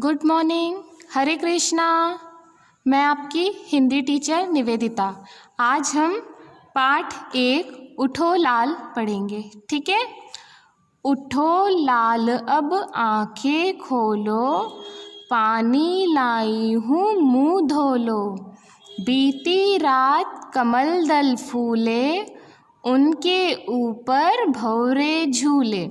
Good morning. हरे कृष्णा। मैं आपकी Hindi teacher Nivedita. आज हम पाठ 1 उठो लाल पढ़ेंगे। ठीक है। उठो लाल अब आंखें खोलो, पानी लाई हूँ मुँह धो लो। बीती रात कमल दल फूले, उनके ऊपर भंवरे झूले।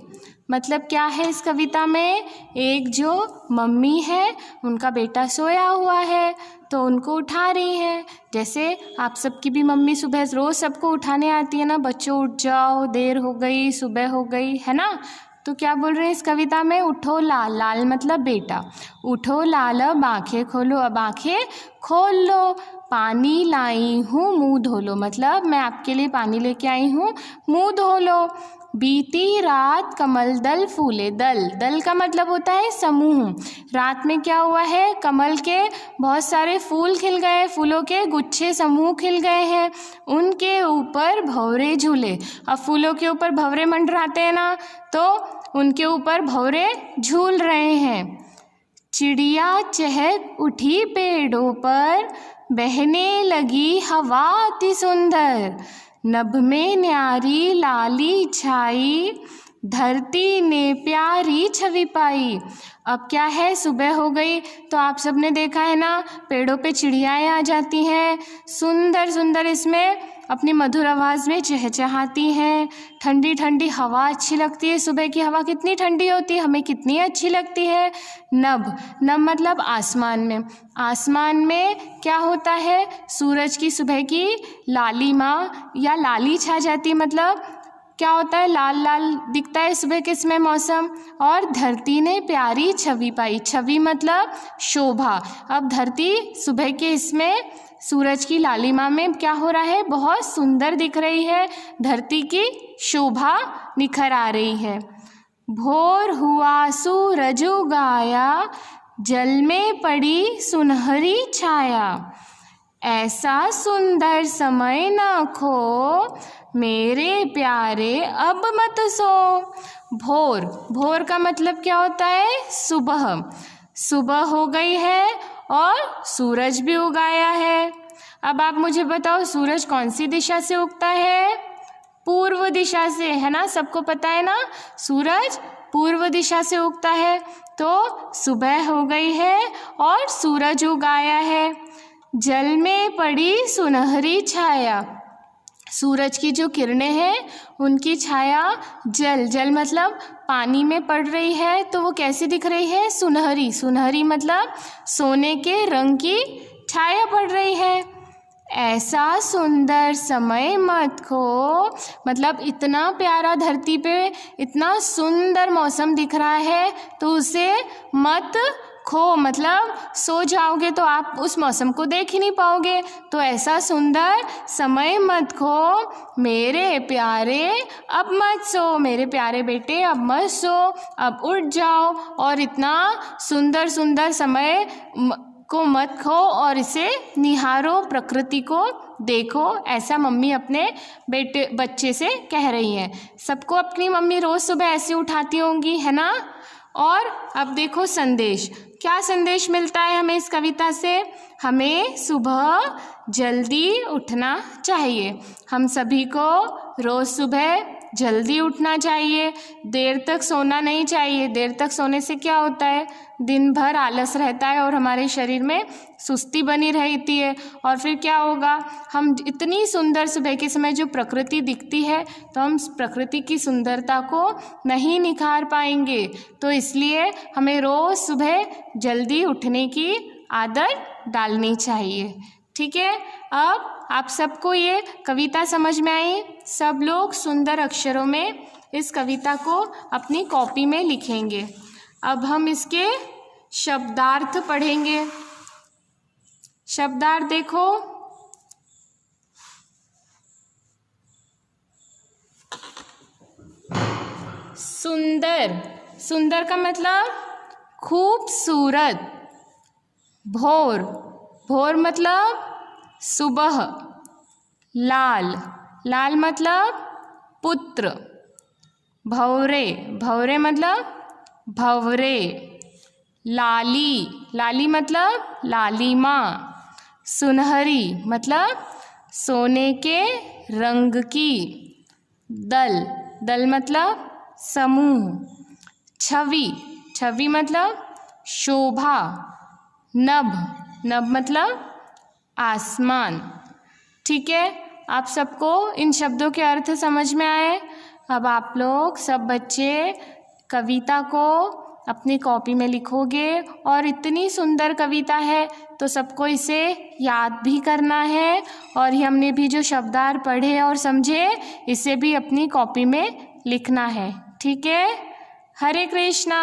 मतलब क्या है इस कविता में? एक जो मम्मी है, उनका बेटा सोया हुआ है तो उनको उठा रही है। जैसे आप सबकी भी मम्मी सुबह रोज़ सबको उठाने आती है ना, बच्चों उठ जाओ, देर हो गई, सुबह हो गई, है ना। तो क्या बोल रहे हैं इस कविता में? उठो लाल। लाल मतलब बेटा। उठो लाल अब आंखें खोलो, अब आंखें खोल लो। पानी लाई हूँ मुँह धो लो, मतलब मैं आपके लिए पानी लेके आई हूँ, मुँह धो लो। बीती रात कमल दल फूले। दल दल का मतलब होता है समूह। रात में क्या हुआ है? कमल के बहुत सारे फूल खिल गए, फूलों के गुच्छे समूह खिल गए हैं। उनके ऊपर भंवरे झूले। अब फूलों के ऊपर भंवरे मंडराते हैं ना, तो उनके ऊपर भंवरे झूल रहे हैं। चिड़िया चहक उठी पेड़ों पर, बहने लगी हवा अति सुंदर। नभ में न्यारी लाली छाई, धरती ने प्यारी छवि पाई। अब क्या है? सुबह हो गई तो आप सबने देखा है ना, पेड़ों पे चिड़ियाएँ आ जाती हैं, सुंदर सुंदर इसमें अपनी मधुर आवाज़ में चहचहाती हैं। ठंडी ठंडी हवा अच्छी लगती है। सुबह की हवा कितनी ठंडी होती है, हमें कितनी अच्छी लगती है। नभ, नभ मतलब आसमान में। आसमान में क्या होता है? सूरज की सुबह की लालिमा या लाली छा जाती है, मतलब क्या होता है? लाल लाल दिखता है सुबह के समय मौसम। और धरती ने प्यारी छवि पाई। छवि मतलब शोभा। अब धरती सुबह के इसमें सूरज की लालिमा में क्या हो रहा है? बहुत सुंदर दिख रही है। धरती की शोभा निखर आ रही है। भोर हुआ सूरज उगाया, जल में पड़ी सुनहरी छाया। ऐसा सुंदर समय न खो, मेरे प्यारे अब मत सो। भोर, भोर का मतलब क्या होता है? सुबह। सुबह हो गई है और सूरज भी उगाया है। अब आप मुझे बताओ, सूरज कौन सी दिशा से उगता है? पूर्व दिशा से, है ना। सबको पता है ना, सूरज पूर्व दिशा से उगता है। तो सुबह हो गई है और सूरज उगाया है। जल में पड़ी सुनहरी छाया। सूरज की जो किरणें हैं उनकी छाया जल, जल मतलब पानी में पड़ रही है, तो वो कैसी दिख रही है? सुनहरी। सुनहरी मतलब सोने के रंग की छाया पड़ रही है। ऐसा सुंदर समय मत खो, मतलब इतना प्यारा धरती पे इतना सुंदर मौसम दिख रहा है, तो उसे मत खो, मतलब सो जाओगे तो आप उस मौसम को देख ही नहीं पाओगे। तो ऐसा सुंदर समय मत खो, मेरे प्यारे अब मत सो। मेरे प्यारे बेटे अब मत सो, अब उठ जाओ और इतना सुंदर सुंदर समय को मत खो और इसे निहारो, प्रकृति को देखो। ऐसा मम्मी अपने बच्चे से कह रही है। सबको अपनी मम्मी रोज़ सुबह ऐसे उठाती होंगी, है ना। और अब देखो संदेश, क्या संदेश मिलता है हमें इस कविता से? हमें सुबह जल्दी उठना चाहिए। हम सभी को रोज़ सुबह जल्दी उठना चाहिए, देर तक सोना नहीं चाहिए। देर तक सोने से क्या होता है? दिन भर आलस रहता है और हमारे शरीर में सुस्ती बनी रहती है। और फिर क्या होगा? हम इतनी सुंदर सुबह के समय जो प्रकृति दिखती है, तो हम प्रकृति की सुंदरता को नहीं निखार पाएंगे। तो इसलिए हमें रोज़ सुबह जल्दी उठने की आदत डालनी चाहिए। ठीक है। अब आप सबको ये कविता समझ में आई? सब लोग सुंदर अक्षरों में इस कविता को अपनी कॉपी में लिखेंगे। अब हम इसके शब्दार्थ पढ़ेंगे। शब्दार्थ देखो, सुंदर, सुंदर का मतलब खूबसूरत। भोर, भोर मतलब सुबह। लाल, लाल मतलब पुत्र। भंवरे, भंवरे मतलब भंवरे। लाली, लाली मतलब लालिमा। सुनहरी मतलब सोने के रंग की। दल, दल मतलब समूह। छवि, छवि मतलब शोभा। नभ, नभ मतलब आसमान। ठीक है, आप सबको इन शब्दों के अर्थ समझ में आए। अब आप लोग सब बच्चे कविता को अपनी कॉपी में लिखोगे और इतनी सुंदर कविता है तो सबको इसे याद भी करना है और हमने भी जो शब्दार्थ पढ़े और समझे इसे भी अपनी कॉपी में लिखना है। ठीक है, हरे कृष्णा।